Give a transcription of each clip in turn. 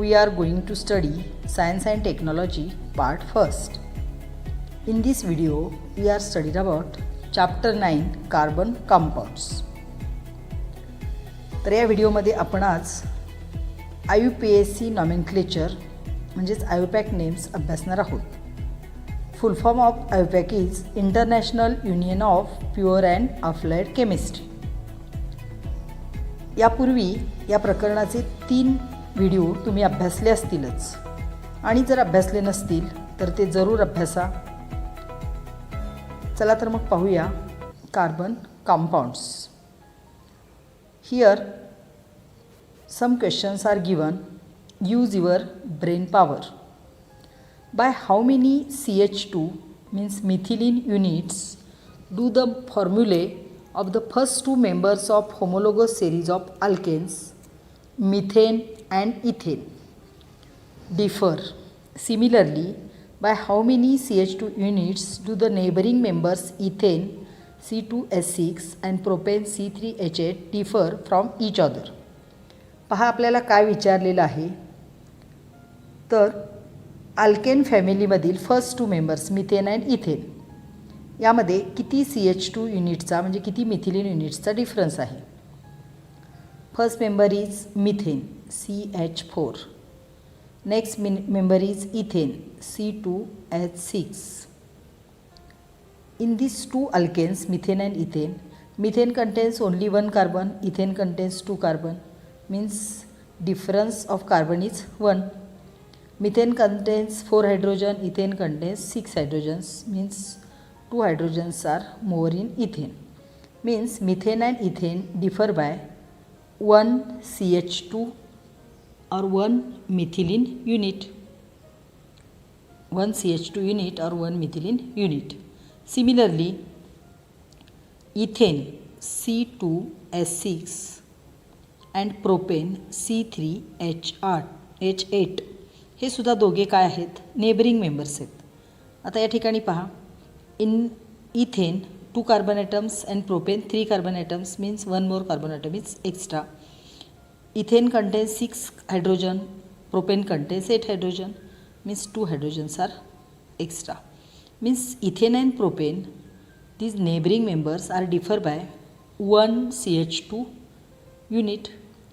we are going to study Science and Technology part 1st. In this video, we are studying about Chapter 9 Carbon Compounds. तर या व्हिडिओमध्ये आपण आज IUPAC nomenclature म्हणजेच IUPAC names अभ्यासणार आहोत. फुल form of IUPAC is international union of pure and applied chemistry. यापूर्वी या प्रकरणाचे 3 व्हिडिओ तुम्ही अभ्यासले असतीलच आणि जर अभ्यासले नसतील तर ते जरूर अभ्यासा. चला तर मग पाहूया carbon compounds. Here some questions are given. Use your brain power. By how many CH2 means methylene units do the formulae of the first 2 members of homologous series of alkanes, methane and ethane, differ? Similarly, by how many CH2 units do the neighboring members ethane C2H6 and propane C3H8 differ from each other? पहा आपल्याला काय विचारलेलं आहे. तर alkane फॅमिलीमधील first 2 members methane and ethane यामध्ये किती CH2 युनिट्सचा म्हणजे किती मिथिलीन युनिट्सचा डिफरन्स आहे. First member is methane CH4. Next member is ethane C2H6. In these 2 alkanes, methane and ethane, methane contains only 1 carbon, ethane contains 2 carbon, means difference of carbon is 1. Methane contains 4 hydrogen, ethane contains 6 hydrogens, means 2 hydrogens are more in ethane. Means methane and ethane differ by 1 CH2 or 1 methylene unit. 1 CH2 unit or 1 methylene unit. Similarly, ethane C2H6 and propane C3H8 हे सुद्धा दोघे काय आहेत, neighbouring members आहेत. आता या ठिकाणी पहा, in ethane 2 carbon atoms and propane 3 carbon atoms means 1 more carbon atom is extra. Ethane contains 6 hydrogen, propane contains 8 hydrogen, means 2 hydrogens are extra. Means ethane and propane, these neighboring members are differ by 1 CH2 unit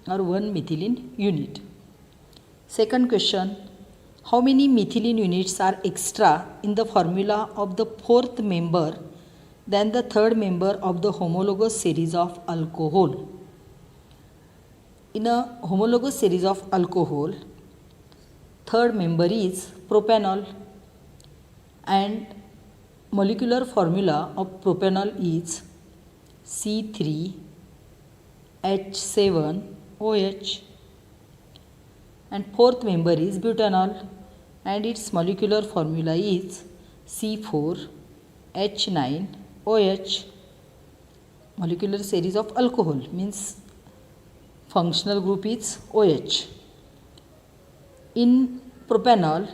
or 1 methylene unit. Second question, how many methylene units are extra in the formula of the 4th member than the 3rd member of the homologous series of alcohol? In a homologous series of alcohol, 3rd member is propanol and molecular formula of propanol is C3H7OH, and 4th member is butanol and its molecular formula is C4H9OH. Molecular series of alcohol means functional group is OH. In propanol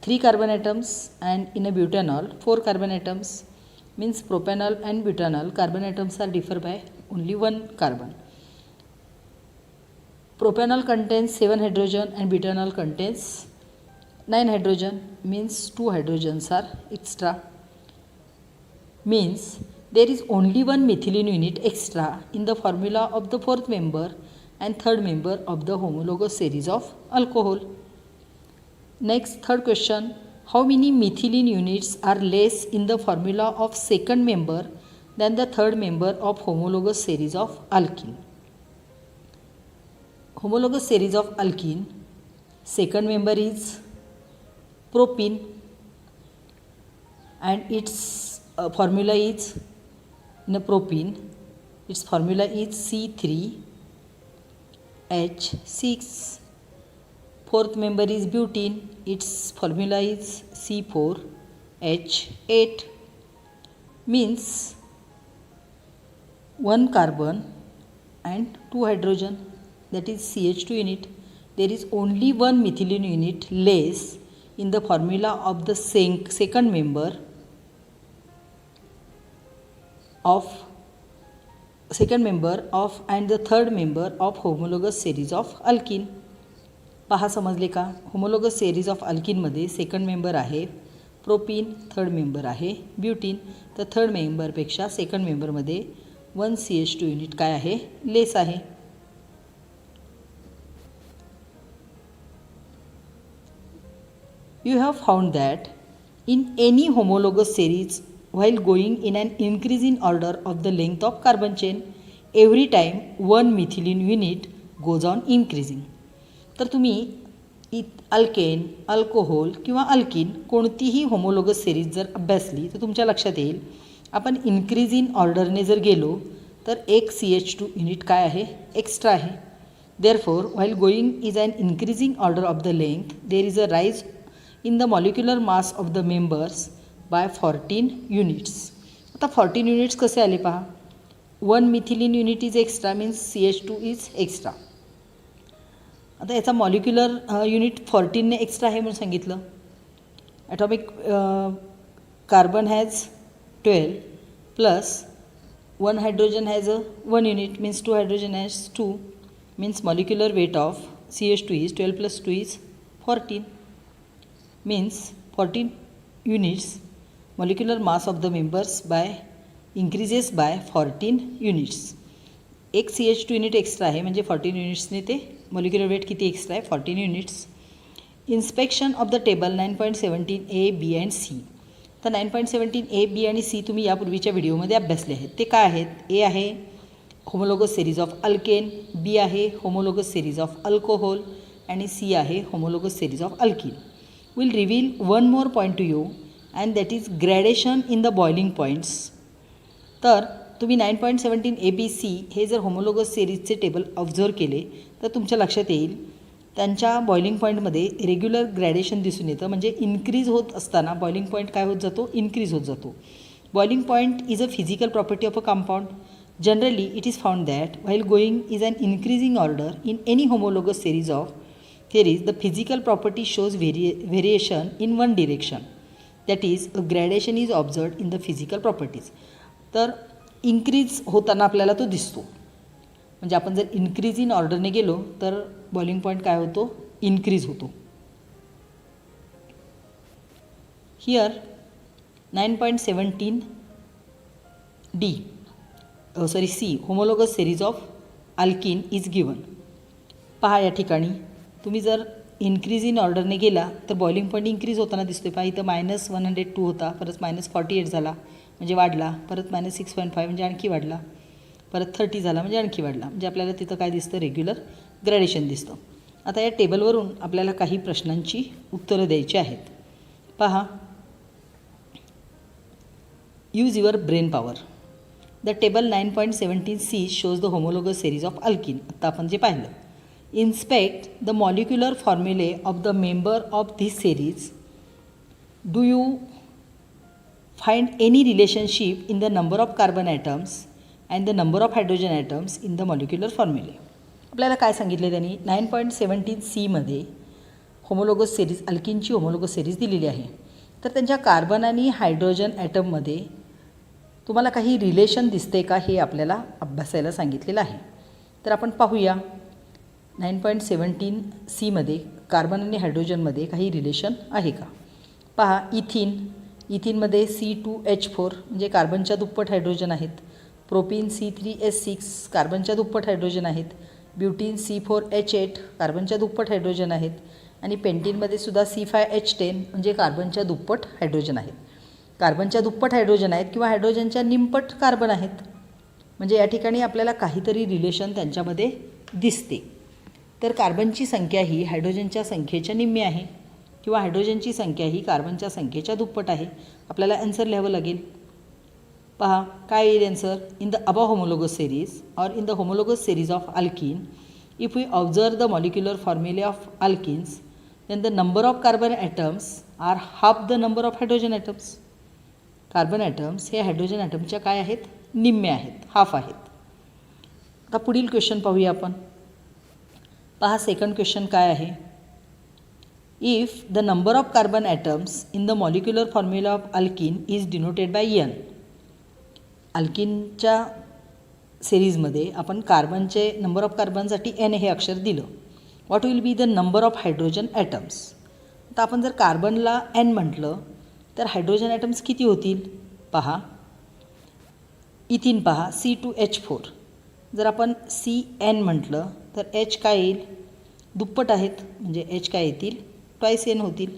3 carbon atoms and in a butanol 4 carbon atoms, means propanol and butanol carbon atoms are differ by only 1 carbon. Propanol contains 7 hydrogen and butanol contains 9 hydrogen, means 2 hydrogens are extra. Means there is only 1 methylene unit extra in the formula of the 4th member and 3rd member of the homologous series of alcohol. Next, third question, how many methylene units are less in the formula of 2nd member than the 3rd member of homologous series of alkene? Homologous series of alkene, 2nd member is propene and its formula is, in a propene, its formula is C3H6. 4th member is butene, its formula is C4H8. Means 1 carbon and 2 hydrogen, that is CH2 unit. There is only 1 methylene unit less in the formula of the 2nd member of and the 3rd member of homologous series of alkene. पहा समजले का. Homologous series of अल्किनमध्ये second member आहे propene, third member आहे butene. तर third मेंबरपेक्षा second मेंबरमध्ये 1 CH2 unit काय आहे, लेस आहे. You have found that in any homologous series, while going in an increasing order of the length of carbon chain, every time one methylene unit goes on increasing. तर तुम्ही alkane, alcohol किंवा alkene कोणतीही homologous series जर अभ्यासली तर तुमच्या लक्षात येईल आपण इन्क्रीजिंग ऑर्डरने जर गेलो तर एक CH2 युनिट काय आहे, एक्स्ट्रा आहे. Therefore, while going is an increasing order of the length, there is a rise in the molecular mass of the members by 14 units. आता 14 युनिट्स कसे आले पहा. 1 methylene unit is extra means CH2 is extra. आता याचा molecular unit 14ने extra आहे म्हणून सांगितलं. Atomic carbon has 12 plus 1 hydrogen has 1 unit means 2 hydrogen has 2 means molecular weight of CH2 is 12 plus 2 is 14 means 14 units molecular mass of the members by increases by 14 units. एक CH2 unit extra आहे म्हणजे 14 युनिट्सने ते molecular weight किती extra आहे, 14 units. Inspection of the table 9.17 A, B and C. तर 9.17 A, B आणि C तुम्ही यापूर्वीच्या व्हिडिओमध्ये अभ्यासले आहेत. ते काय आहेत. ए आहे homologous series of alkane, B आहे होमोलोगस सिरीज ऑफ अल्कोहोल आणि सी आहे homologous series of alkene. Will reveal one more point to you and that is gradation in the boiling points. तर तुम्ही 9.17 ABC हे जर homologous सिरीजचे table observe केले तर तुमच्या लक्षात येईल त्यांच्या बॉइलिंग पॉईंटमध्ये रेग्युलर ग्रॅडेशन दिसून येतं. म्हणजे इन्क्रीज होत असताना बॉइलिंग पॉईंट काय होत जातो, इन्क्रीज होत जातो. Boiling point is a physical property of a compound. Generally, it is found that while going is an increasing order in any homologous series, the physical property shows variation in one direction. That is, a gradation is observed in the physical properties. तर increase होताना आपल्याला तो दिसतो. म्हणजे आपण जर increase in ऑर्डरने गेलो तर बॉइलिंग पॉईंट काय होतो, इन्क्रीज होतो. Here 9.17 D C homologous series of alkene is given. पहा या ठिकाणी तुम्ही जर इन्क्रीज इन ऑर्डरने गेला तर बॉइलिंग पॉईंट इन्क्रीज होताना दिसतोय. पहा इथं -102 होता, परत -48 झाला म्हणजे वाढला, परत -6.5 म्हणजे आणखी वाढला, परत 30 झाला म्हणजे आणखी वाढला. म्हणजे आपल्याला तिथं काय दिसतं, रेग्युलर ग्रॅडेशन दिसतं. आता या टेबलवरून आपल्याला काही प्रश्नांची उत्तरं द्यायची आहेत. पहा, use your brain power. The table 9.17 C shows the homologous series of alkene. आता आपण जे पाहिलं. Inspect the molecular formulae of the member of this series. Do you find any relationship in the number of carbon atoms and the number of hydrogen atoms in the molecular formulae? आपल्याला काय सांगितले त्यांनी, 9.17 C मध्ये homologous series अल्किनची homologous series दिलेली आहे. तर त्यांच्या carbon आणि हायड्रोजन ॲटममध्ये तुम्हाला काही रिलेशन दिसते का हे आपल्याला अभ्यासायला सांगितलेलं आहे. तर आपण पाहूया 9.17 C मध्ये कार्बन आणि हायड्रोजनमध्ये काही रिलेशन आहे का. पहा, इथिनमध्ये C2H4 म्हणजे कार्बनच्या दुप्पट हायड्रोजन आहेत. प्रोपीन C3H6 कार्बनच्या दुप्पट हायड्रोजन आहेत. ब्युटीन C4H8 कार्बनच्या दुप्पट हायड्रोजन आहेत. आणि पेंटीनमध्ये सुद्धा C5H10 म्हणजे कार्बनच्या दुप्पट हायड्रोजन आहेत. कार्बनच्या दुप्पट हायड्रोजन आहेत किंवा हायड्रोजनच्या निमपट कार्बन आहेत. म्हणजे या ठिकाणी आपल्याला काहीतरी रिलेशन त्यांच्यामध्ये दिसते. तर कार्बनची संख्या ही हायड्रोजनच्या संख्येच्या निम्मी आहे किंवा हायड्रोजनची संख्या ही कार्बनच्या संख्येच्या दुप्पट आहे. आपल्याला आन्सर लिहावं लागेल. पहा काय येईल answer. In the above homologous series or in the homologous series of alkene, if we observe the molecular formulae of alkenes, then the number of carbon atoms are half the number of hydrogen atoms. Carbon atoms हे hydrogen ॲटमच्या काय आहेत, निम्मे आहेत, half आहेत. आता पुढील question पाहूया आपण. पहा सेकंड क्वेश्चन काय आहे. If the number of carbon atoms in the molecular formula of alkene is denoted by N. अल्किनच्या सिरीजमध्ये आपण कार्बनचे नंबर ऑफ कार्बनसाठी N हे अक्षर दिलं. What will be the number of hydrogen atoms. आता आपण जर कार्बनला N म्हटलं तर हायड्रोजन ॲटम्स किती होतील पहा. इथिन पहा C2H4. जर आपण CN म्हटलं तर H काय येईल, दुप्पट आहेत म्हणजे H काय येतील, ट्वाईस N होतील.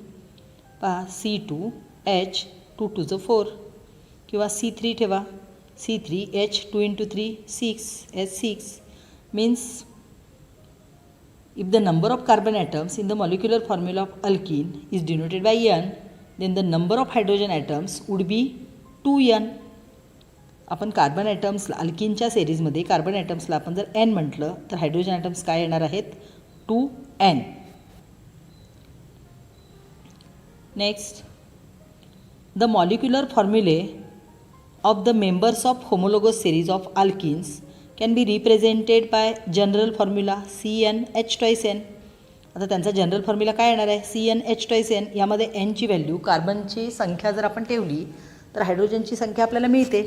पहा C2H 2 to the 4 किंवा C3 ठेवा C3H 2 into 3 6 S6 means if the number of carbon atoms in the molecular formula of alkene is denoted by N, then the number of hydrogen atoms would be 2N. आपण carbon ॲटम्सला अल्किनच्या सिरीजमध्ये carbon ॲटम्सला आपण जर N म्हटलं तर hydrogen atoms काय येणार आहेत 2N. Next, the molecular formulae of the members of homologous series of alkenes can be represented by general formula CnH twice n. आता त्यांचा जनरल फॉर्म्युला काय येणार आहे CnH twice n. यामध्ये N ची व्हॅल्यू कार्बनची संख्या जर आपण ठेवली तर हायड्रोजनची संख्या आपल्याला मिळते,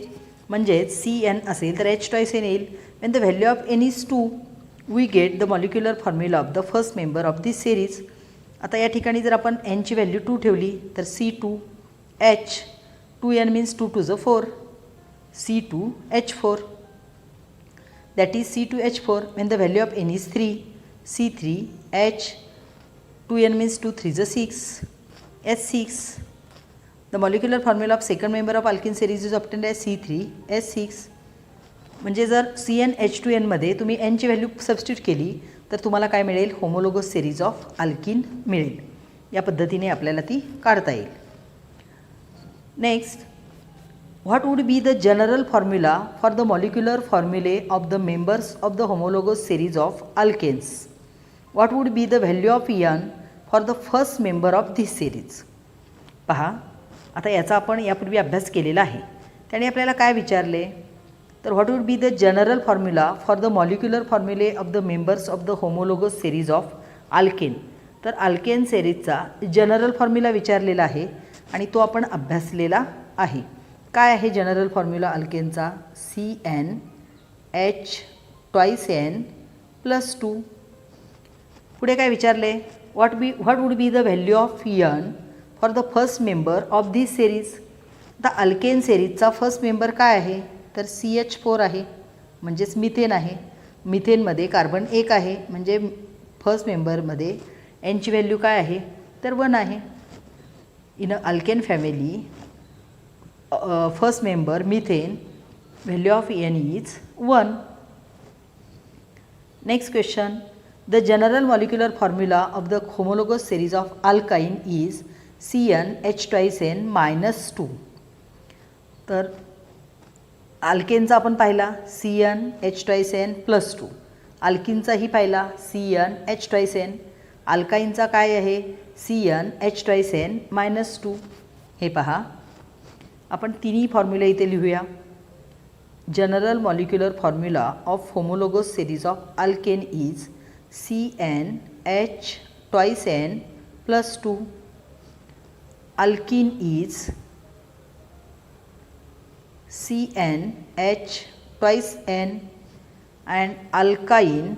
म्हणजेच Cn असेल तर H twice n येईल. when the value of n is 2 we get the molecular formula of the first member of this series. आता या ठिकाणी जर आपण N ची व्हॅल्यू 2 ठेवली तर C2H 2n means 2 to the 4 C2H4, that is C2H4 when the value of N is 3 C3H 2n means 2 3 is 6 S6. The molecular formula of second member of alkene series is obtained as C3H6. म्हणजे जर CnH2n मध्ये तुम्ही N ची value substitute केली तर तुम्हाला काय मिळेल, होमोलोगस सिरीज ऑफ अल्किन मिळेल. या पद्धतीने आपल्याला ती काढता येईल. Next, what would be the general formula for the molecular formulae of the members of the homologous series of alkanes? What would be the value of N for the first member of this series? पहा, आता याचा आपण यापूर्वी अभ्यास केलेला आहे. त्याने आपल्याला काय विचारले तर what would be the general formula for the molecular formulae of the members of the homologous series of alkane. तर अल्केन सेरीजचा जनरल फॉर्म्युला विचारलेला आहे आणि तो आपण अभ्यासलेला आहे. काय आहे जनरल फॉर्म्युला अल्केनचा CnH twice n plus 2. पुढे काय विचारले, what would be the value of N for the first member of this series. आता अल्केन सेरीजचा फर्स्ट मेंबर काय आहे तर CH4 आहे म्हणजेच मिथेन आहे. मिथेनमध्ये कार्बन 1 आहे म्हणजे फर्स्ट मेंबरमध्ये N ची व्हॅल्यू काय आहे तर 1 आहे. In a alkane family first member methane value of N is 1. Next question, the general molecular formula of the homologous series of alkyne is CnH twice n minus 2. तर अल्केनचा आपण पाहिला CnH twice n plus 2. अल्किनचाही पाहिला CnH twice n. अल्काईनचा काय आहे CnH twice n minus 2. हे पहा, आपण तिन्ही फॉर्म्युला इथे लिहूया. General molecular formula of homologous series of alkane is CnH twice n plus 2. Alkene is CnH twice n and alkyne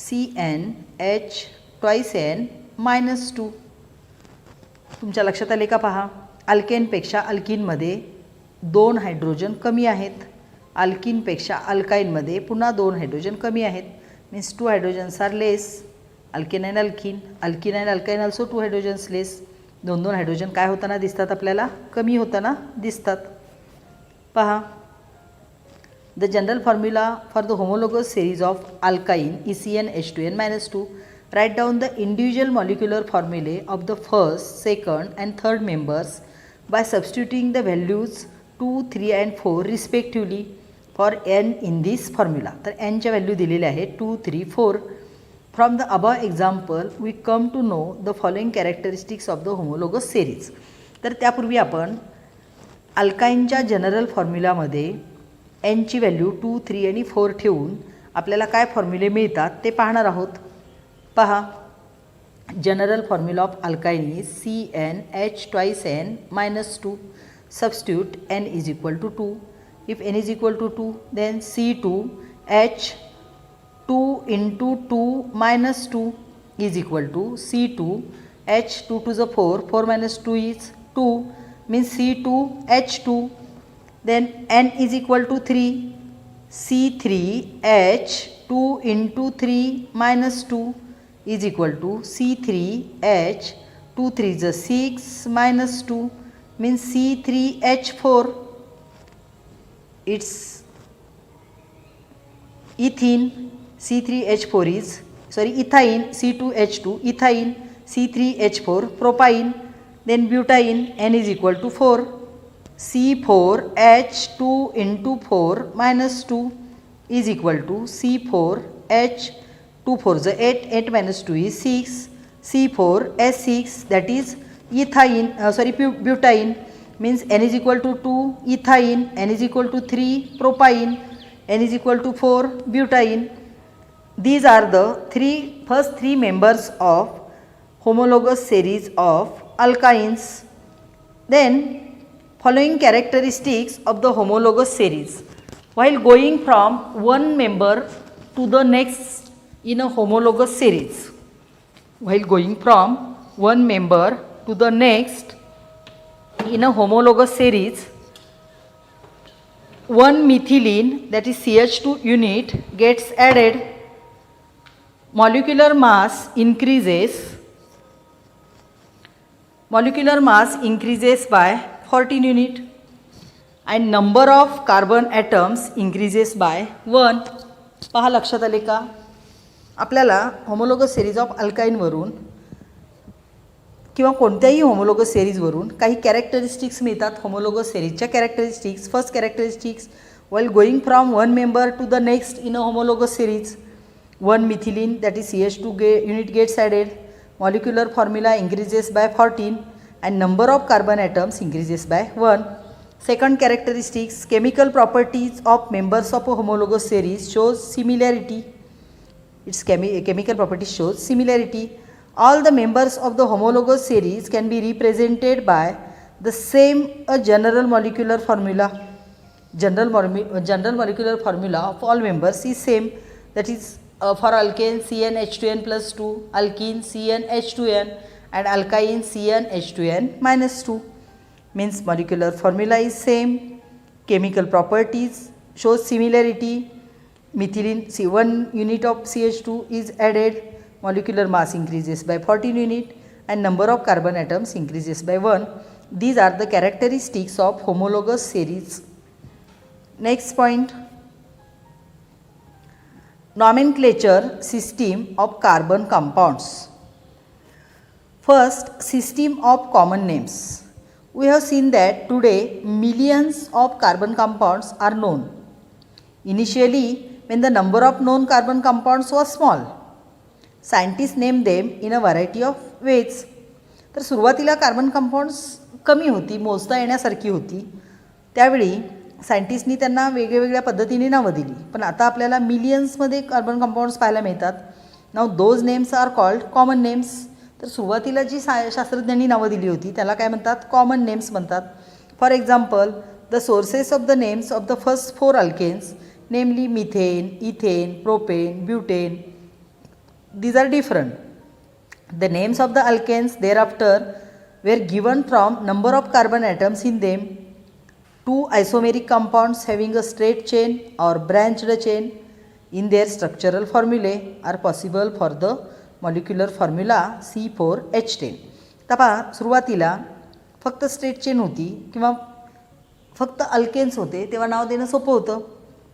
CnH twice n minus 2. तुमच्या लक्षात आले का पहा, अल्केनपेक्षा अल्किनमध्ये 2 हायड्रोजन कमी आहेत. अल्किनपेक्षा अल्काईनमध्ये पुन्हा 2 हायड्रोजन कमी आहेत. Means 2 hydrogens are less. Alkane and alkene, alkene and alkyne also 2 hydrogens less. 2 hydrogen काय होताना दिसतात आपल्याला, कमी होताना दिसतात. पहा, the general formula for the homologous series of alkyne is CnH2n minus 2. Write down the individual molecular formulae of the first, second and third members by substituting the values 2, 3 and 4 respectively for n in this formula. तर n च्या value दिलेल्या आहेत 2, 3, 4. From the above example we come to know the following characteristics of the homologous series. तर त्यापूर्वी आपण अल्काईनच्या general फॉर्म्युलामध्ये n ची value 2, 3 आणि 4 ठेवून आपल्याला काय फॉर्म्युले मिळतात ते पाहणार आहोत. पहा, general formula of alkyne is CnH twice n minus 2. Substitute n is equal to 2. If n is equal to 2 then C2H 2 into 2 minus 2 is equal to C2H 2 to the 4, 4 minus 2 is 2 means C2H2. Then N is equal to 3, C3H 2 into 3 minus 2 is equal to C3H 2 3 is 6 minus 2 means C3H4. It's ethene, C3H4 is ethine, C2H2, ethine, C3H4, propine, then butane, N is equal to 4, C4H2 into 4 minus 2 is equal to C4H 2 4 is 8, 8 minus 2 is 6, C4H6 that is ethine, butane means N is equal to 2, ethine, N is equal to 3, propine, N is equal to 4, butane. These are the first three members of homologous series of alkynes. Then following characteristics of the homologous series. While going from one member to the next in a homologous series. While going from one member to the next in a homologous series, one methylene, that is CH2 unit, gets added. Molecular mass increases by 14 unit and number of carbon atoms increases by 1. पहा लक्षात आले का? आपल्याला homologous series of अल्काईनवरून किंवा कोणत्याही homologous सिरीजवरून काही characteristics मिळतात. होमोलोगस सिरीजच्या characteristics. First characteristics, while going from one member to the next in a homologous series, one methylene, that is CH2 unit, gets added. Molecular formula increases by 14 and number of carbon atoms increases by 1. Second characteristics, chemical properties of members of a homologous series shows similarity. Its chemical properties shows similarity. All the members of the homologous series can be represented by the same general molecular formula. General molecular formula of all members is same, that is for alkane CnH2n plus 2, alkene CnH2n and alkyne CnH2n minus 2. Means molecular formula is same, chemical properties shows similarity. Methylene, one unit of CH2 is added, molecular mass increases by 14 unit and number of carbon atoms increases by 1. These are the characteristics of homologous series. Next point, nomenclature system of carbon compounds. First, system of common names. We have seen that today millions of carbon compounds are known. Initially, when the number of known carbon compounds was small, scientists named them in a variety of ways. तर सुरुवातीला carbon compounds कमी होती, मोजता येण्यासारखी होती. त्यावेळी सायंटिस्टनी त्यांना वेगवेगळ्या पद्धतीने नावं दिली. पण आता आपल्याला मिलियन्समध्ये कार्बन कंपाऊंड्स पाहायला मिळतात. नाव those names are called common names. तर सुरुवातीला जी शास्त्रज्ञांनी नावं दिली होती त्याला काय म्हणतात? कॉमन नेम्स म्हणतात. For example, the sources of the names of the first 4 alkanes, namely methane, ethane, propane, butane, these are different. The names of the alkanes thereafter were given from number of carbon atoms in them. Two isomeric compounds having a straight chain or branched chain in their structural formulae are possible for the molecular formula C4H10. तपा सुरुवातीला फक्त straight chain होती किंवा फक्त alkanes होते तेव्हा नाव देणं सोपं होतं.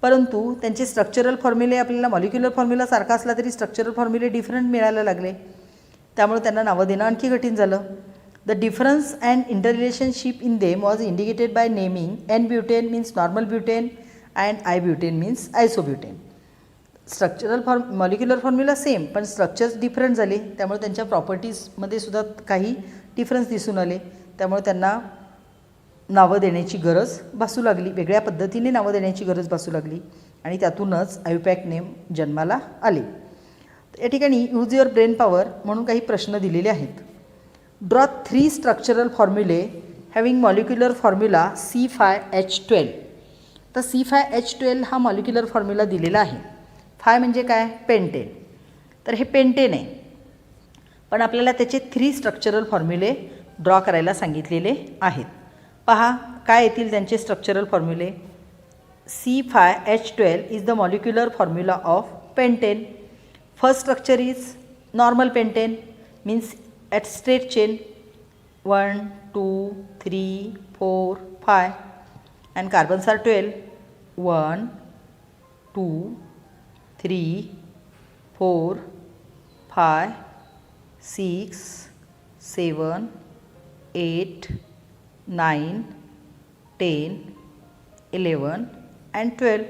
परंतु त्यांचे स्ट्रक्चरल फॉर्म्युले आपल्याला मॉलिक्युलर फॉर्म्युला सारखा असला तरी स्ट्रक्चरल फॉर्म्युले डिफरंट मिळायला लागले. त्यामुळे त्यांना नावं देणं आणखी कठीण झालं. The difference and interrelationship in them was indicated by naming n butane means normal butane and i butane means isobutane. Structural molecular formula same पण स्ट्रक्चर्स डिफरंट झाले. त्यामुळे त्यांच्या प्रॉपर्टीजमध्ये सुद्धा काही डिफरन्स दिसून आले. त्यामुळे त्यांना नावं देण्याची गरज भासू लागली. वेगळ्या पद्धतीने नावं देण्याची गरज भासू लागली आणि त्यातूनच आयुपॅक नेम जन्माला आले. या ठिकाणी यूज युअर ब्रेन पॉवर म्हणून काही प्रश्न दिलेले आहेत. Draw 3 structural formulae having molecular formula C5H12. तर C5H12 हा मॉलिक्युलर फॉर्म्युला दिलेला आहे. 5 म्हणजे काय? पेंटेन. तर हे पेंटेन आहे, पण आपल्याला त्याचे 3 स्ट्रक्चरल फॉर्म्युले ड्रॉ करायला सांगितलेले आहेत. पहा काय येतील त्यांचे structural फॉर्म्युले. C5H12 is the molecular formula of pentane. First structure is normal pentane, means at straight chain 1, 2, 3, 4, 5, and carbons are 12. 1, 2, 3, 4, 5, 6, 7, 8, 9, 10, 11 and 12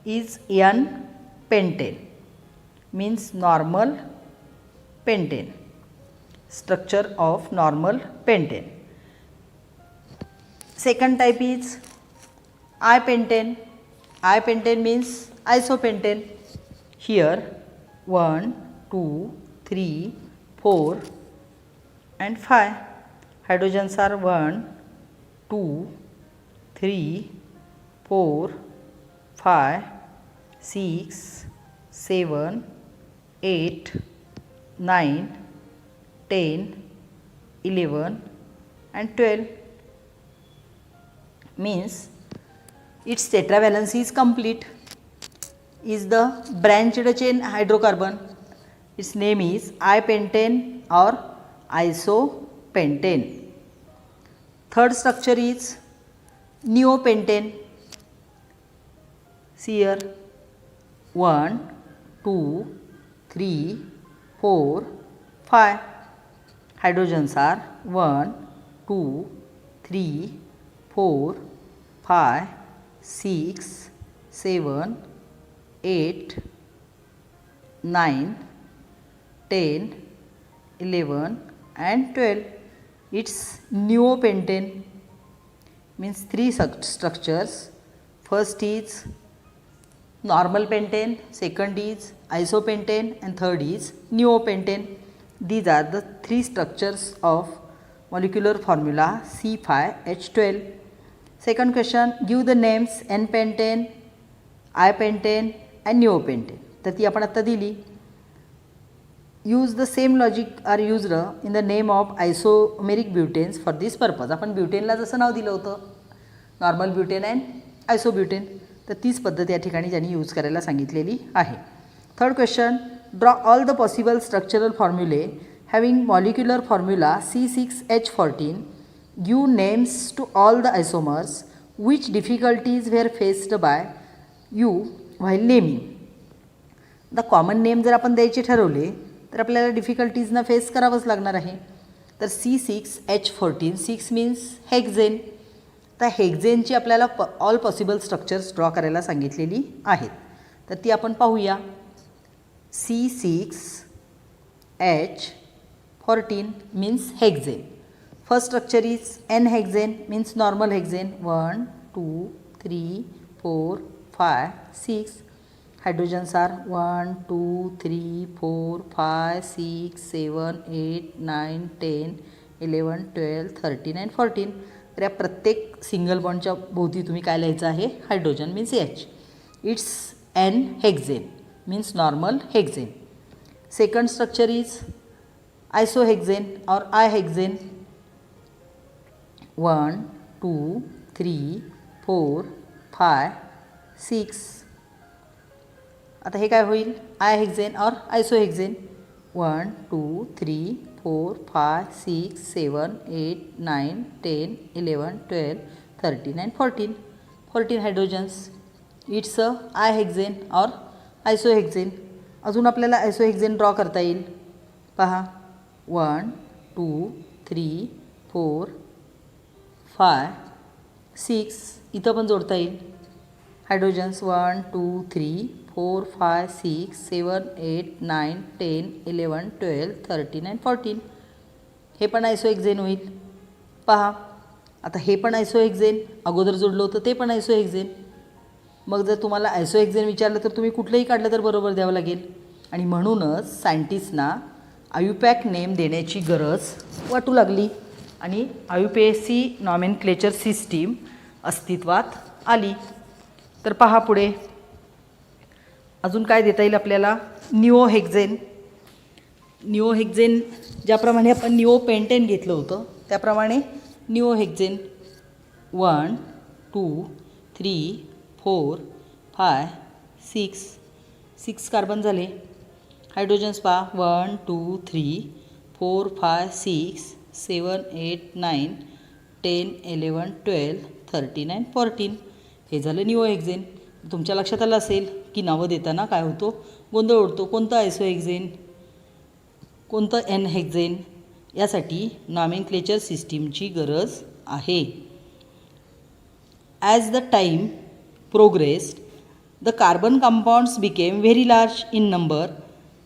is N-pentane, means normal pentane. Structure of normal pentane. Second type is I-pentane. I-pentane means isopentane. Here 1, 2, 3, 4 and 5. Hydrogens are 1, 2, 3, 4, 5, 6, 7, 8, 9, 10, 11 and 12, means its tetravalency is complete. Is the branched chain hydrocarbon. Its name is I-pentane or isopentane. Third structure is neopentane. See here 1, 2, 3, 4, 5. Hydrogens are 1, 2, 3, 4, 5, 6, 7, 8, 9, 10, 11 and 12. It's neopentane, means 3 structures. First is normal pentane, second is isopentane and third is neopentane. These are the 3 structures of molecular formula C5H12. Second question, give the names N-pentane, I-pentane and neopentane. तर ती आपण आता दिली. Use the same logic are used in the name of isomeric butanes for this purpose. आपण ब्युटेनला जसं नाव दिलं होतं normal butane and आयसोब्युटेन, तर तीच पद्धत या ठिकाणी त्यांनी यूज करायला सांगितलेली आहे. Third question, draw all the possible structural formulae having molecular formula C6H14. Give names to all the isomers. Which difficulties were faced by you while naming. The common name जर आपण द्यायचे ठरवले तर आपल्याला डिफिकल्टीजना फेस करावंच लागणार आहे. तर C6H14, 6 मीन्स हेक्झेन. तर हेक्झेनची आपल्याला ऑल पॉसिबल स्ट्रक्चर्स ड्रॉ करायला सांगितलेली आहेत. तर ती आपण पाहूया. C6H14 means hexane. First structure is N-hexane, means normal hexane. 1, 2, 3, 4, 5, 6. Hydrogens are 1, 2, 3, 4, 5, 6, 7, 8, 9, 10, 11, 12, 13 and 14. तर या प्रत्येक सिंगल बॉन्डच्या भोवती तुम्ही काय लिहायचं आहे? Hydrogen means H. It's N-hexane, means normal hexane. Second structure is isohexane or I-hexane. 1, 2, 3, 4, 5, 6. आता हे काय होईल? I-hexane और आयसोहेक्झेन. 1, 2, 3, 4, 5, 6, 7, 8, 9, 10, 11, 12, 13 and 14. 14 हायड्रोजन्स. इट्स I-hexane और आयसोहेक्झेन. अजून आपल्याला आयसोहेक्झेन ड्रॉ करता येईल. पहा 1, 2, 3, 4, 5, 6. इथं पण जोडता येईल. Hydrogens 1, 2, 3, 4, 5, 6, 7, 8, 9, 10, 11, 12, 13 and 14. हे पण आयसोहेक्झेन होईल. पहा आता हे पण आयसोहेक्झेन, अगोदर जोडलं होतं ते पण आयसोहेक्झेन. मग जर तुम्हाला आयसोहेक्झेन विचारलं तर तुम्ही कुठलंही काढलं तर बरोबर द्यावं लागेल. आणि म्हणूनच सायंटिस्टना आयुपॅक नेम देण्याची गरज वाटू लागली आणि IUPAC नॉमेनक्लेचर सिस्टीम अस्तित्वात आली. तर पहा पुढे अजून काय देता येईल आपल्याला? निओहेक्झेन. निओहेक्झेन ज्याप्रमाणे आपण निओपेंटेन घेतलं होतं त्याप्रमाणे निओहेक्झेन 1 2 3 4 5 6 कार्बन झाले. हायड्रोजन्स पहा 1 2 3 4 5 6 7 8 9 10 11 12 13 and 14. हे झालं निओहेक्झेन. तुमच्या लक्षात आलं असेल की नावं देताना काय होतो? गोंधळ उडतो. कोणतं आयसोहेक्झेन, कोणतं एनहेक्झेन, यासाठी नॉमेनक्लेचर सिस्टीमची गरज आहे. As the time progressed the carbon compounds became very large in number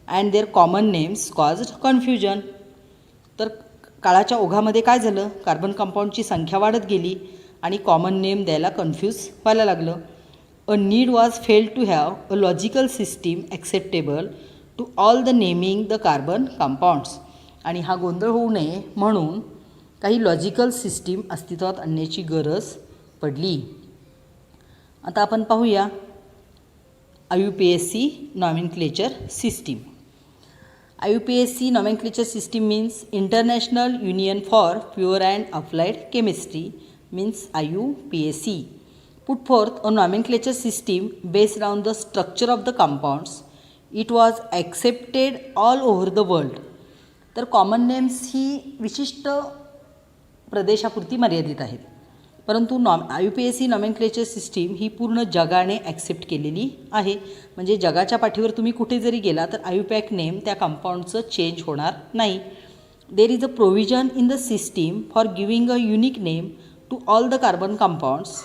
and their common names caused confusion. तर काळाच्या ओघामध्ये काय झालं? कार्बन कंपाऊंडची संख्या वाढत गेली आणि कॉमन नेम द्यायला कन्फ्यूज व्हायला लागलं. A need was felt to have a logical system acceptable to all the naming the carbon compounds. आणि हा गोंधळ होऊ नये म्हणून काही लॉजिकल सिस्टीम अस्तित्वात आणण्याची गरज पडली. आता आपण पाहूया IUPAC nomenclature system. IUPAC nomenclature system means International Union for Pure and Applied Chemistry, means IUPAC, put forth a nomenclature system based on the structure of the compounds. It was accepted all over the world. तर common names ही विशिष्ट प्रदेशापुरती मर्यादित आहेत, परंतु IUPAC nomenclature system ही पूर्ण जगाने accept केलेली आहे. म्हणजे जगाच्या पाठीवर तुम्ही कुठे जरी गेला तर IUPAC नेम त्या कंपाऊंडचं चेंज होणार नाही. There is a provision in the system for giving a unique name to all the carbon compounds.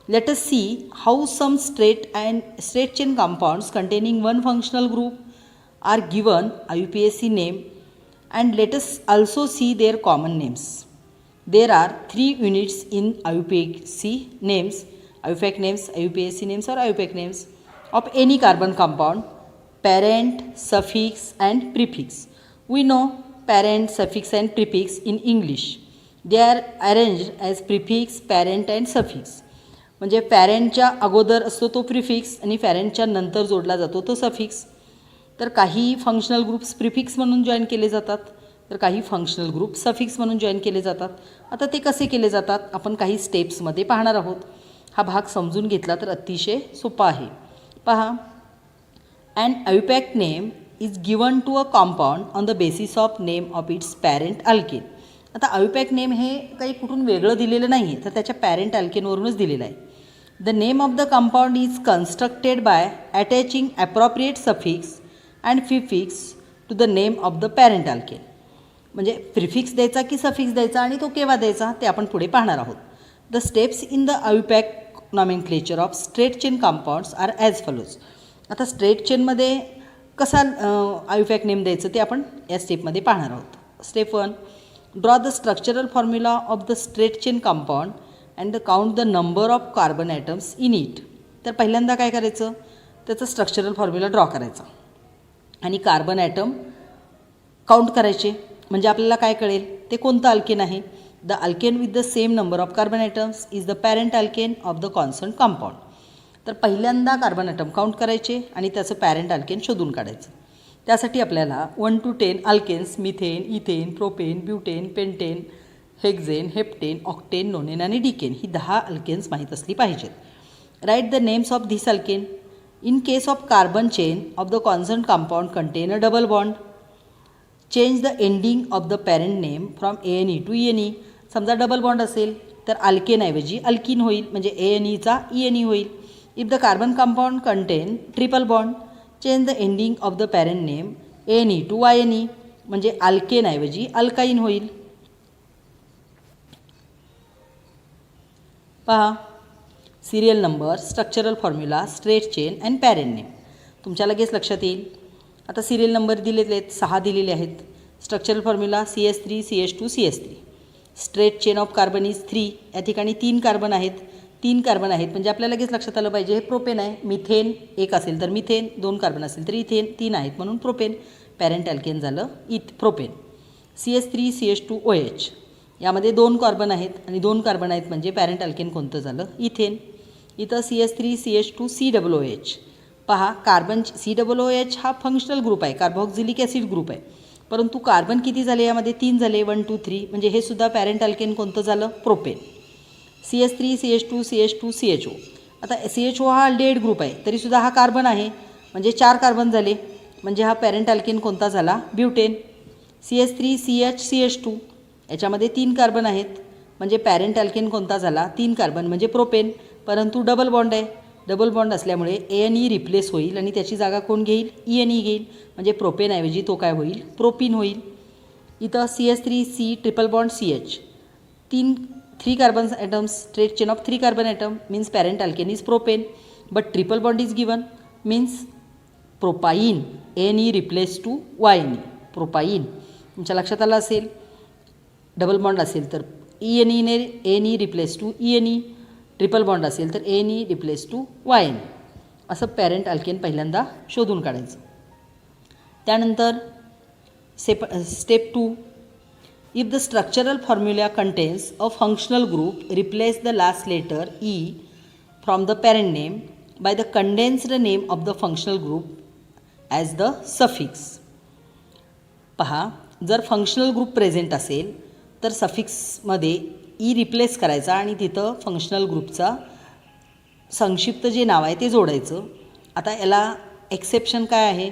Let us see how some straight chain compounds containing one functional group are given IUPAC name, and let us also see their common names. There are 3 units in IUPAC names, IUPAC names or IUPAC names of any carbon compound: parent, suffix and prefix. We know parent, suffix and prefix in English. They are arranged as prefix, parent and suffix. म्हणजे पॅरेंटच्या अगोदर असतो तो prefix आणि पॅरेंटच्या नंतर जोडला जातो तो suffix. तर काही फंक्शनल ग्रुप्स प्रिफिक्स म्हणून जॉईन केले जातात, तर काही फंक्शनल ग्रुप सफिक्स म्हणून जॉईन केले जातात. आता ते कसे केले जातात आपण काही स्टेप्समध्ये पाहणार आहोत. हा भाग समजून घेतला तर अतिशय सोपा आहे. पहा, and IUPAC name is given to a compound on the basis of name of its parent alkane. आता IUPAC नेम हे काही कुठून वेगळं दिलेलं नाही आहे, तर त्याच्या पॅरेंट अल्केनवरूनच दिलेलं आहे. The name of the compound is constructed by attaching appropriate suffix and prefix to the name of the parent alkane. म्हणजे प्रिफिक्स द्यायचा की सफिक्स द्यायचा आणि तो केव्हा द्यायचा ते आपण पुढे पाहणार आहोत. The steps in the IUPAC nomenclature of straight chain compounds are as follows. आता स्ट्रेट चेनमध्ये कसा IUPAC नेम द्यायचं ते आपण या स्टेपमध्ये पाहणार आहोत. Step 1, draw the structural formula of the straight chain compound and count the number of carbon atoms in it. तर पहिल्यांदा काय करायचं, त्याचं स्ट्रक्चरल फॉर्म्युला ड्रॉ करायचा आणि कार्बन ॲटम काउंट करायचे. म्हणजे आपल्याला काय कळेल ते कोणतं अल्केन आहे. The alkane with the same number of carbon atoms is the parent alkane of the constant compound. तर पहिल्यांदा कार्बन ॲटम काउंट करायचे आणि त्याचं पॅरेंट अल्केन शोधून काढायचं. त्यासाठी आपल्याला 1 to 10 alkanes methane, ethane, propane, butane, pentane, hexane, heptane, octane, nonane आणि डिकेन ही 10 अल्केन्स माहीत असली पाहिजेत. Write the names of this alkane. In case of carbon chain of the constant compound contain a double bond. Change the ending of the parent name from ANE to ENE. समजा double bond असेल तर अल्केनऐवजी alkene होईल, म्हणजे ANEचा ENE होईल. If the carbon compound contain triple bond, change the ending of the parent name ANE to YNE, म्हणजे अल्केनऐवजी अल्काईन होईल. पहा, serial number, structural formula, straight chain and parent name. तुमच्या लगेच लक्षात येईल. आता सिरियल नंबर दिलेले आहेत, 6 दिलेले आहेत. Structural formula CH3 CH2 CH3. Straight chain of carbon is 3. या ठिकाणी 3 कार्बन आहेत. 3 कार्बन आहेत म्हणजे आपल्याला लगेच लक्षात आलं पाहिजे हे प्रोपेन आहे. मिथेन एक असेल तर मिथेन, 2 कार्बन असेल तर इथेन, 3 आहेत म्हणून प्रोपेन. पॅरेंट अल्केन झालं प्रोपेन. CH3 CH2 OH. यामध्ये 2 कार्बन आहेत आणि 2 कार्बन आहेत म्हणजे पॅरेंट अल्केन कोणतं झालं, इथेन. इथं CH3 CH2 COOH पहा कार्बन COOH हा फंक्शनल ग्रुप आहे, कार्बोक्सिलिक ॲसिड ग्रुप आहे, परंतु कार्बन किती झाले यामध्ये 3 झाले, 1 2 3, म्हणजे हे सुद्धा पॅरेंट अल्केन कोणतं झालं, propane. CH3 CH2 CH2 CHO. आता CHO हा अल्डिहाइड ग्रुप आहे, तरीसुद्धा हा कार्बन आहे, म्हणजे 4 कार्बन झाले, म्हणजे हा पॅरेंट अल्केन कोणता झाला, ब्युटेन. CH3 CH CH2 याच्यामध्ये 3 कार्बन आहेत, म्हणजे पॅरेंट अल्केन कोणता झाला, 3 कार्बन म्हणजे प्रोपेन, परंतु डबल बॉन्ड आहे. डबल बॉन्ड असल्यामुळे ANE रिप्लेस होईल आणि त्याची जागा कोण घेईल, ENE घेईल, म्हणजे प्रोपेनऐवजी तो काय होईल, प्रोपिन होईल. इथं CH3C triple bond CH, 3 carbon atoms, straight chain of 3 carbon atom means parent alkane is propane, but triple bond is given means propyne, ANE replaced to YNE, propyne. तुमच्या लक्षात आलं असेल, डबल बॉन्ड असेल तर ENE ने ANE replace to ENE, triple bond असेल तर ANE replace to YNE, असं पॅरेंट अल्केन पहिल्यांदा शोधून काढायचं. त्यानंतर step 2, if the structural formula contains a functional group, replace the last letter E from the parent name by the condensed name of the functional group as the suffix. पहा, जर functional group present असेल तर सफिक्समध्ये E replace करायचा आणि तिथं functional ग्रुपचा संक्षिप्त जे नाव आहे ते जोडायचं. आता याला एक्सेप्शन काय आहे,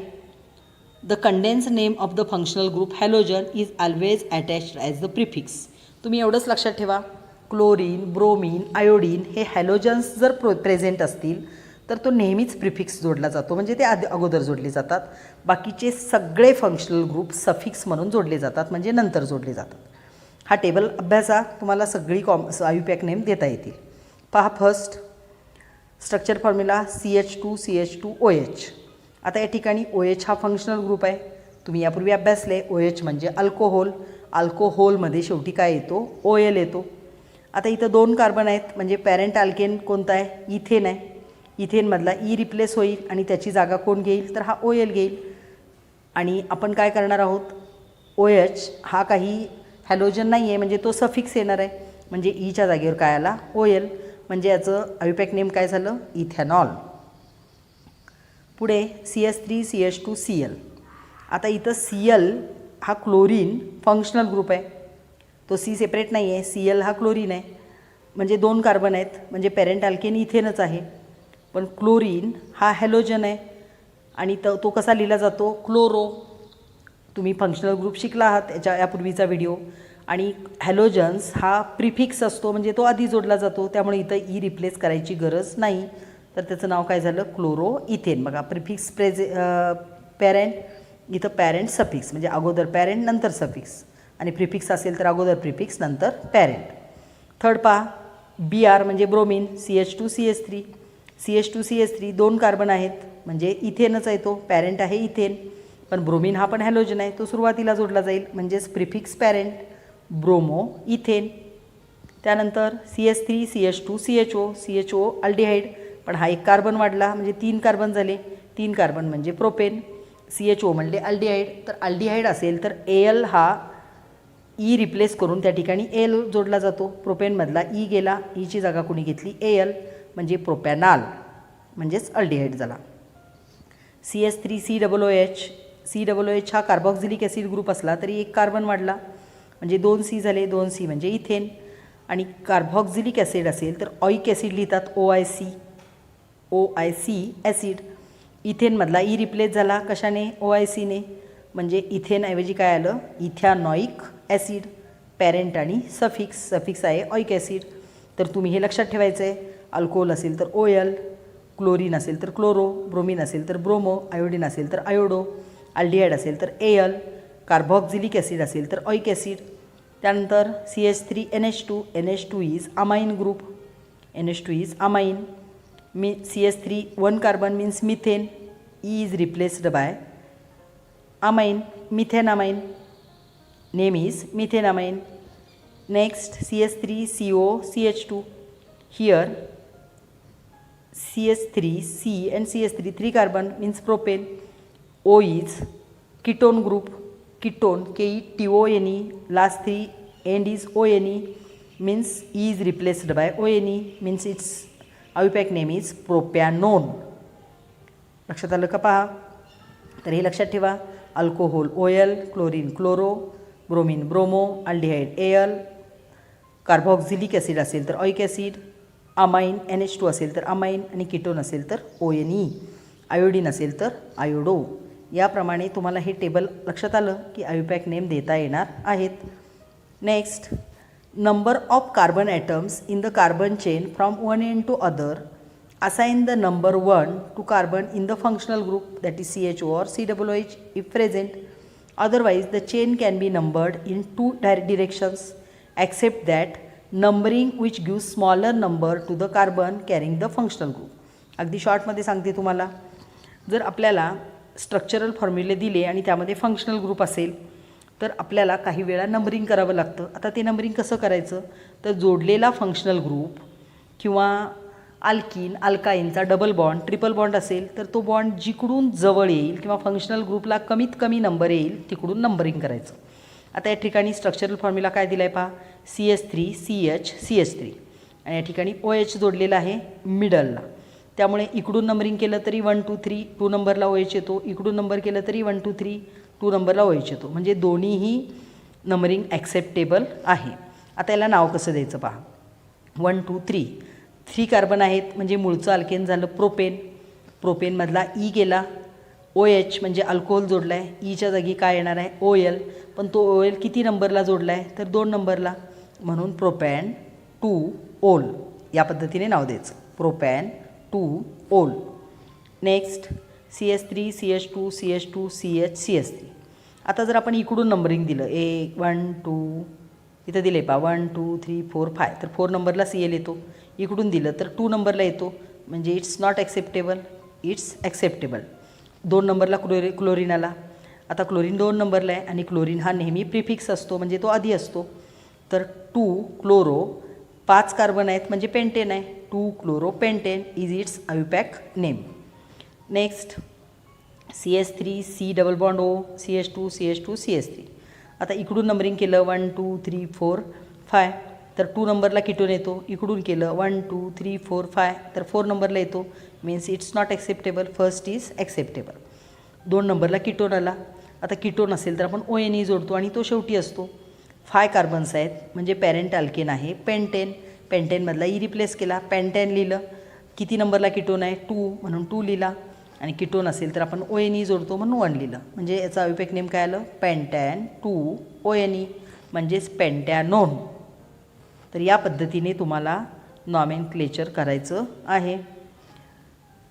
the condense name of the functional group halogen is always attached as the prefix. तुम्ही एवढंच लक्षात ठेवा, क्लोरीन, ब्रोमीन, आयोडीन हे हॅलोजन्स जर प्रेझेंट असतील तर तो नेहमीच प्रिफिक्स जोडला जातो, म्हणजे ते अगोदर जोडले जातात. बाकीचे सगळे फंक्शनल ग्रुप सफिक्स म्हणून जोडले जातात, म्हणजे नंतर जोडले जातात. हा टेबल अभ्यासा, तुम्हाला सगळी IUPAC नेम देता येतील. पहा, first structure formula CH2 CH2OH. आता या ठिकाणी OH हा फंक्शनल ग्रुप आहे, तुम्ही यापूर्वी अभ्यासले. OH म्हणजे अल्कोहोल, अल्कोहोलमध्ये शेवटी काय येतो, OL येतो. आता इथं 2 कार्बन आहेत, म्हणजे पॅरेंट अल्केन कोणता आहे, इथेन आहे. इथेनमधला ई रिप्लेस होईल आणि त्याची जागा कोण घेईल, तर हा OL घेईल. आणि आपण काय करणार आहोत, OH हा काही हॅलोजन नाही आहे, म्हणजे तो सफिक्स येणार आहे, म्हणजे ईच्या जागेवर काय आला, OL, म्हणजे याचं IUPAC नेम काय झालं, इथेनॉल. पुढे CH3 CH2 Cl. आता इथं Cl हा क्लोरीन फंक्शनल ग्रुप आहे, तो C सेपरेट नाही आहे, Cl हा क्लोरीन आहे, म्हणजे 2 कार्बन आहेत, म्हणजे पॅरेंट अल्केन इथेनच आहे. पण क्लोरीन हा हॅलोजन आहे आणि तो कसा लिहिला जातो, क्लोरो. तुम्ही फंक्शनल ग्रुप शिकला आहात यापूर्वीचा व्हिडिओ. आणि हॅलोजन्स हा प्रिफिक्स असतो, म्हणजे तो आधी जोडला जातो, त्यामुळे इथं ई रिप्लेस करायची गरज नाही. तर त्याचं नाव काय झालं, क्लोरो इथेन. बघा, प्रिफिक्स पॅरेंट, इथं पॅरेंट सफिक्स, म्हणजे अगोदर पॅरेंट नंतर सफिक्स, आणि प्रिफिक्स असेल तर अगोदर प्रिफिक्स नंतर पॅरेंट. थर्ड पहा, Br म्हणजे bromine, CH2 CH3. CH2 CH3 2 carbon आहेत, म्हणजे इथेनच आहे, तो पॅरेंट आहे इथेन. पण ब्रोमीन हा पण हॅलोजन आहे, तो सुरुवातीला जोडला जाईल, म्हणजेच प्रिफिक्स पॅरेंट, ब्रोमो इथेन. त्यानंतर CH3 CH2 CHO. CHO aldehyde, पण हा 1 कार्बन वाढला, म्हणजे 3 कार्बन झाले. 3 कार्बन म्हणजे प्रोपेन. CHO म्हणजे अल्डिहाइड, तर अल्डिहाइड असेल तर Al हा ई रिप्लेस करून त्या ठिकाणी Al जोडला जातो. प्रोपेनमधला ई गेला, ईची जागा कोणी घेतली, Al, म्हणजे प्रोपॅनॉल, म्हणजेच अल्डिहाइड झाला. CH3 COOH. COOH हा कार्बोक्सिलिक ॲसिड ग्रुप असला तरी 1 कार्बन वाढला, म्हणजे 2 C झाले. 2 C म्हणजे इथेन. आणि कार्बोक्सिलिक ॲसिड असेल तर ऑइक ॲसिड लिहितात, OIC ॲसिड. इथेनमधला ई रिप्लेस झाला कशाने, OICने, म्हणजे इथेनऐवजी काय आलं, इथॅनॉइक ॲसिड. पॅरेंट आणि सफिक्स, सफिक्स आहे ऑइक ॲसिड. तर तुम्ही हे लक्षात ठेवायचं आहे, अल्कोहोल असेल तर OL, क्लोरीन असेल तर क्लोरो, ब्रोमीन असेल तर ब्रोमो, आयोडीन असेल तर आयोडो, अल्डिहाइड असेल तर Al, कार्बोक्सिलिक ॲसिड असेल तर ऑइक ॲसिड. त्यानंतर CH3 NH2. NH2 is amine group, NH2 is amine. CH3 1 carbon means methane, E is replaced by amine, methenamine, name is methenamine. Next CH3CO CH2. Here CH3C and CH3 3 carbon means propane. O is ketone group, ketone, KETONE, last 3 end is ONE, means E is replaced by ONE, means its IUPAC name is propanone. लक्षात आलं का पहा. तर हे लक्षात ठेवा. Alcohol OL, chlorine chloro, bromine bromo, aldehyde AL, carboxylic acid असेल तर ऑइक ॲसिड, अमाइन NH2 असेल तर अमाइन आणि कीटोन असेल तर ONE, आयोडीन असेल तर आयोडो. याप्रमाणे तुम्हाला हे टेबल लक्षात आलं की आयुपॅक नेम देता येणार आहेत. Next, number of carbon atoms in the carbon chain from one end to other. Assign the number 1 to carbon in the functional group, that is CHO or COOH if present. Otherwise, the chain can be numbered in two directions, except that numbering which gives smaller number to the carbon carrying the functional group. अगदी शॉर्टमध्ये सांगते तुम्हाला. जर आपल्याला structural फॉर्म्युले दिले आणि त्यामध्ये functional group असेल तर आपल्याला काही वेळा नंबरिंग करावं लागतं. आता ते नंबरिंग कसं करायचं, तर जोडलेला फंक्शनल ग्रुप किंवा alkyne अल्काईनचा double bond triple bond असेल तर तो बॉन्ड जिकडून जवळ येईल किंवा फंक्शनल ग्रुपला कमीत कमी नंबर येईल तिकडून नंबरिंग करायचं. आता या ठिकाणी स्ट्रक्चरल फॉर्म्युला काय दिला आहे पहा, CH3CH आणि या ठिकाणी OH जोडलेला आहे मिडलला. त्यामुळे इकडून नंबरिंग केलं तरी 1 2 3 2 नंबरला OH येतो, इकडून नंबर केलं तरी 1 2 3 2 नंबरला OH येतो. म्हणजे दोन्हीही नंबरिंग ॲक्सेप्टेबल आहे. आता याला नाव कसं द्यायचं पहा. 1 2 3 कार्बन आहेत म्हणजे मूळचं अल्केन झालं प्रोपेन. प्रोपेनमधला ई गेला, OH म्हणजे अल्कोहोल जोडला आहे, ईच्या जागी काय येणार आहे OL. पण तो OL किती नंबरला जोडला आहे तर 2 नंबरला, म्हणून प्रोपॅन 2 ओल या पद्धतीने नाव द्यायचं, प्रोपॅन 2 ओल. Next, CH3 CH2 CH2 CH CH3. आता जर आपण इकडून नंबरिंग दिलं 1 2 इथं दिले पहा 1 2 3 4 5 तर 4 नंबरला CL येतो. इकडून दिलं तर 2 नंबरला येतो म्हणजे it's not acceptable, it's acceptable. 2 नंबरला क्लोरीन आला. आता क्लोरीन 2 नंबरला आहे आणि क्लोरीन हा नेहमी प्रिफिक्स असतो म्हणजे तो आधी असतो. तर 2 क्लोरो 5 कार्बन आहेत म्हणजे पेंटेन आहे, 2 chloro pentane is its IUPAC name. Next, CH3 C double bond O, CH2 CH2 CH3. आता इकडून नंबरिंग केलं 1 2 3 4 5 तर 2 नंबरला कीटोन येतो. इकडून केलं 1 2 3 4 5 तर 4 नंबरला येतो, means it's not acceptable, first is acceptable. 2 नंबरला कीटोन आला. आता कीटोन असेल तर आपण ONE जोडतो आणि तो शेवटी असतो. 5 कार्बन्स आहेत म्हणजे पॅरेंट अल्केन आहे पेंटेन. पेंटेनमधला ई रिप्लेस केला, पेंटेन लिहिलं. किती नंबरला कीटोन आहे 2 म्हणून 2 लिहिला. आणि कीटोन असेल तर आपण ONE जोडतो म्हणून 1 लिहिलं. म्हणजे याचा आयुपॅक नेम काय आलं, पेंटॅन 2 ONE म्हणजेच पेंटॅनोन. तर या पद्धतीने तुम्हाला नॉमेनक्लेचर करायचं आहे.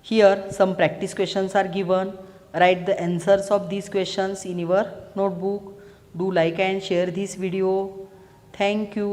Here some practice questions are given. Write the answers of these questions in your notebook. Do like and share this video. Thank you.